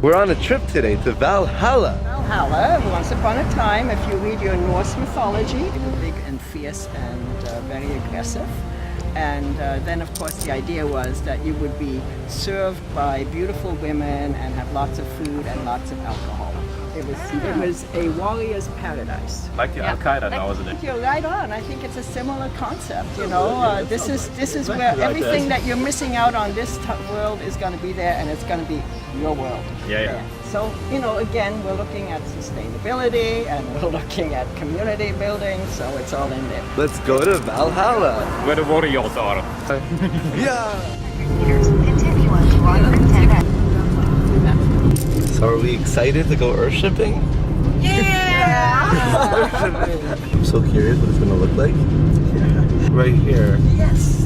We're on a trip today to Valhalla. Valhalla, once upon a time, if you read your Norse mythology, they were big and fierce and very aggressive. And then, of course, the idea was that you would be served by beautiful women and have lots of food and lots of alcohol. It was a warrior's paradise. Like the Al-Qaeda nowadays. You're right on. I think it's a similar concept. You know, this is where everything that you're missing out on this world is going to be there, and it's going to be your world. Yeah. So, you know, again, we're looking at sustainability and we're looking at community building, so it's all in there. Let's go to Valhalla. Where the warriors are. Yeah. Continue on to 110. So are we excited to go earthshipping? Yeah! I'm so curious what it's gonna look like. Right here. Yes.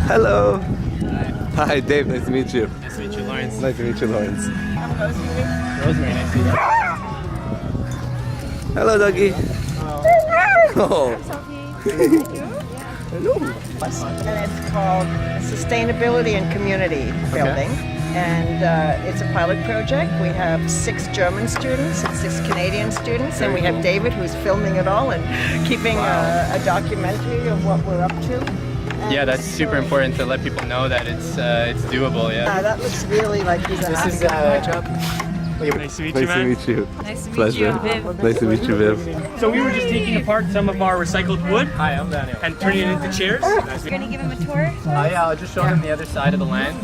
Hello. Hi, Dave. Nice to meet you. Nice to meet you, Lawrence. Nice to meet you, Lawrence. Rosemary, nice to meet you. Hello, Dougie. Oh. Hello. And it's called Sustainability and Community Building. And it's a pilot project. We have 6 German students and 6 Canadian students, and we have David who's filming it all and keeping a documentary of what we're up to. Yeah, that's super important to let people know that it's doable. Yeah. That looks really like he's a This is job. nice to meet you, Nice to man. meet you. Nice to meet Pleasure. you, Viv. Nice to meet you, Viv. So we were just taking apart some of our recycled wood Hi, I'm Daniel. and turning it into chairs. You're gonna give him a tour? Yeah, I'll just show them the other side of the land.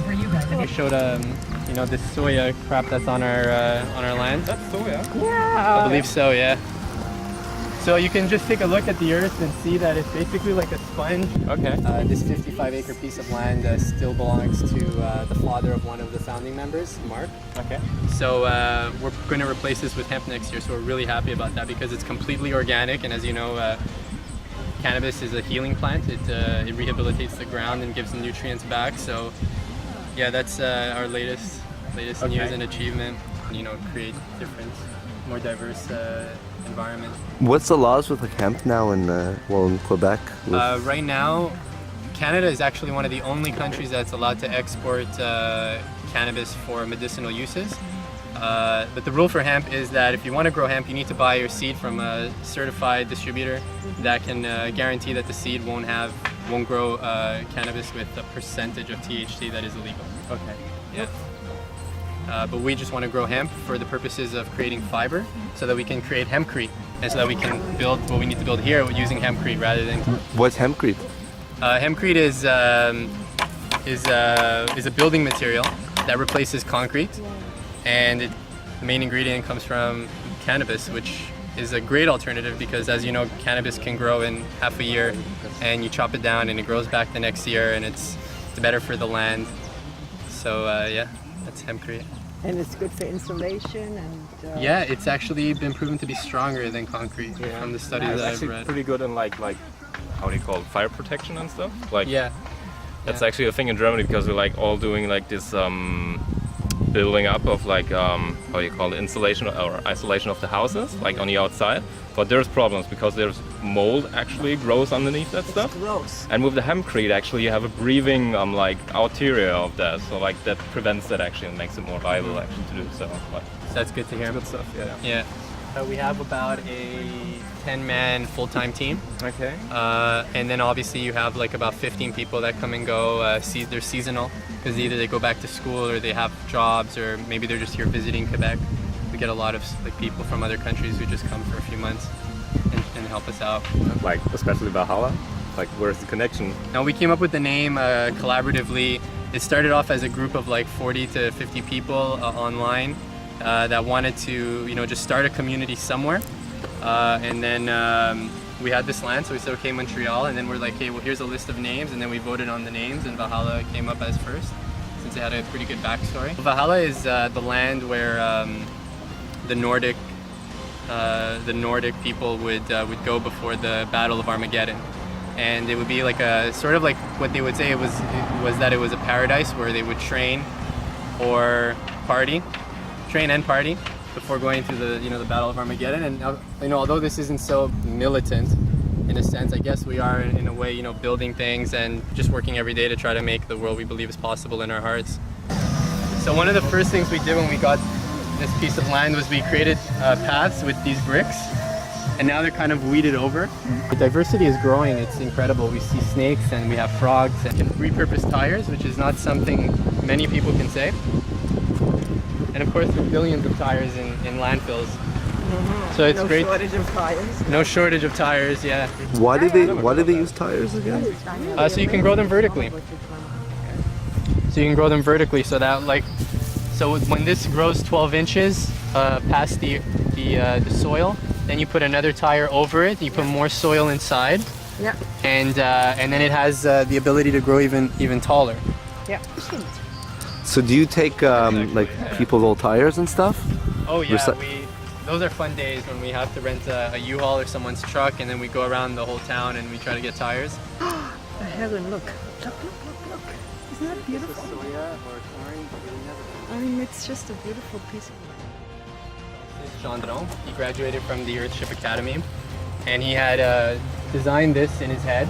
We showed you know, this soya crap that's on our land. That's soya. I believe so, yeah. So you can just take a look at the earth and see that it's basically like a sponge. Okay. This 55-acre piece of land still belongs to the father of one of the founding members, Mark. Okay. So we're going to replace this with hemp next year, so we're really happy about that because it's completely organic, and as you know, cannabis is a healing plant. It rehabilitates the ground and gives the nutrients back. So yeah, that's our latest news and achievement. You know, create different, more diverse environment. What's the laws with like hemp now in in Quebec? Right now, Canada is actually one of the only countries that's allowed to export cannabis for medicinal uses. But the rule for hemp is that if you want to grow hemp, you need to buy your seed from a certified distributor that can guarantee that the seed won't grow cannabis with a percentage of THC that is illegal. Okay. Yeah. But we just want to grow hemp for the purposes of creating fiber so that we can create hempcrete and so that we can build what we need to build here using hempcrete rather than... What's hempcrete? Hempcrete is a building material that replaces concrete, and the main ingredient comes from cannabis, which is a great alternative because, as you know, cannabis can grow in half a year and you chop it down and it grows back the next year, and it's better for the land. So yeah, that's hempcrete. And it's good for insulation and... Yeah, it's actually been proven to be stronger than concrete from the studies It's that I've actually read. pretty good in like how do you call it, fire protection and stuff. Like Yeah. that's actually a thing in Germany because we're like all doing like this building up of like how do you call it, insulation or isolation of the houses, like on the outside. But there's problems because there's mold actually grows underneath that stuff. gross. And with the hempcrete, actually, you have a breathing like arteria of that, so like that prevents that actually and makes it more viable actually to do so. But So that's good to hear. good stuff, yeah. Yeah. We have about a 10-man full-time team. Okay. And then obviously you have like about 15 people that come and go. They're seasonal because either they go back to school or they have jobs or maybe they're just here visiting Quebec. We get a lot of like people from other countries who just come for a few months and help us out. Like especially Valhalla, like where's the connection? Now we came up with the name collaboratively. It started off as a group of like 40 to 50 people online that wanted to, you know, just start a community somewhere. And then we had this land, so we said, okay, Montreal, and then we're like, hey, well, here's a list of names, and then we voted on the names, and Valhalla came up as first, since it had a pretty good backstory. Valhalla is the land where the Nordic people would go before the Battle of Armageddon, and it would be like a sort of like what they would say was that it was a paradise where they would train or train and party before going to the Battle of Armageddon. And you know, although this isn't so militant, in a sense. I guess we are in a way, you know, building things and just working every day to try to make the world we believe is possible in our hearts. So one of the first things we did when we got this piece of land was we created paths with these bricks, and now they're kind of weeded over. The diversity is growing, it's incredible. We see snakes and we have frogs and can repurpose tires, which is not something many people can say. And of course there are billions of tires in landfills. So it's great. No shortage of tires. No shortage of tires, yeah. Why do they use tires again? So you can grow them vertically. So you can grow them vertically so that so when this grows 12 inches past the soil, then you put another tire over it, you put more soil inside. Yeah. And then it has the ability to grow even taller. Yeah. So do you take like people's old tires and stuff? Oh yeah, those are fun days when we have to rent a U-Haul or someone's truck, and then we go around the whole town and we try to get tires. The heron, look. Look. Isn't that beautiful? I mean, it's just a beautiful piece of land. This is Gendron. He graduated from the Earthship Academy, and he had designed this in his head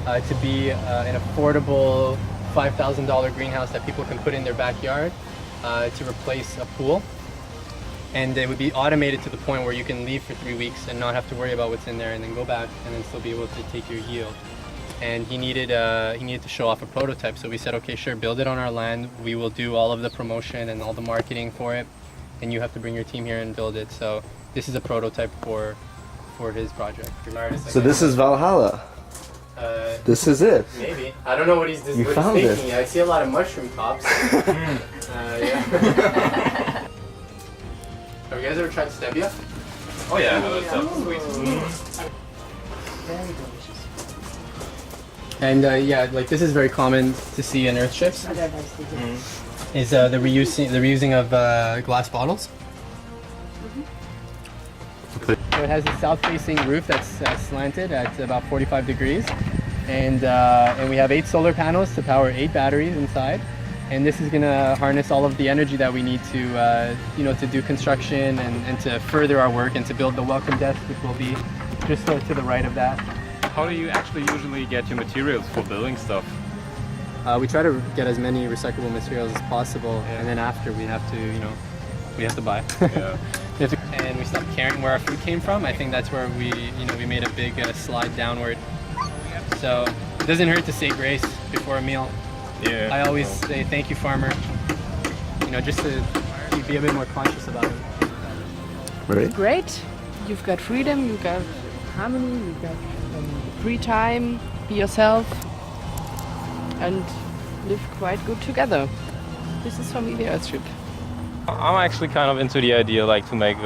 to be an affordable $5,000 greenhouse that people can put in their backyard to replace a pool. And it would be automated to the point where you can leave for 3 weeks and not have to worry about what's in there, and then go back and then still be able to take your yield. And he needed to show off a prototype, so we said, okay, sure, build it on our land. We will do all of the promotion and all the marketing for it, and you have to bring your team here and build it. So this is a prototype for his project. So this is Valhalla. This is it. Maybe. I don't know what he's You found it. I see a lot of mushroom tops. Yeah. Have you guys ever tried stevia? Oh yeah, no, that sounds sweet. Very delicious. And yeah, like this is very common to see in earthships. Is the reusing of glass bottles. So it has a south-facing roof that's slanted at about 45 degrees, and we have 8 solar panels to power 8 batteries inside. And this is going to harness all of the energy that we need to, to do construction and to further our work and to build the welcome desk, which will be just to the right of that. How do you actually usually get your materials for building stuff? We try to get as many recyclable materials as possible, and then after we have to, we have to buy. Yeah. And we stopped caring where our food came from. I think that's where we made a big slide downward. So it doesn't hurt to say grace before a meal. Yeah. I always say thank you, farmer. Just to be a bit more conscious about it. Right? Great. You've got freedom, you've got harmony, you've got free time, be yourself, and live quite good together. This is for me the Earthship. I'm actually kind of into the idea like to make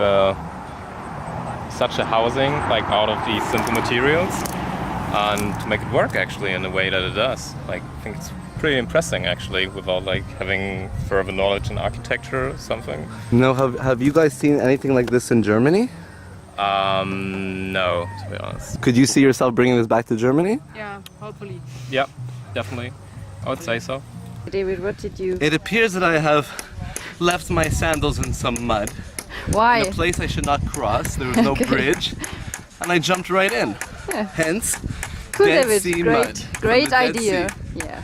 such a housing like out of these simple materials and to make it work actually in the way that it does. Like I think it's pretty impressive actually without like having further knowledge in architecture or something. No, have you guys seen anything like this in Germany? No, to be honest. Could you see yourself bringing this back to Germany? Yeah, hopefully. Yep, definitely. I would say so. David, what did you... It appears that I have left my sandals in some mud. Why? In a place I should not cross. There was no bridge. And I jumped right in. Yeah. Hence, Good, Dead David. Sea Great, mud. great From the Dead idea. Sea. Yeah.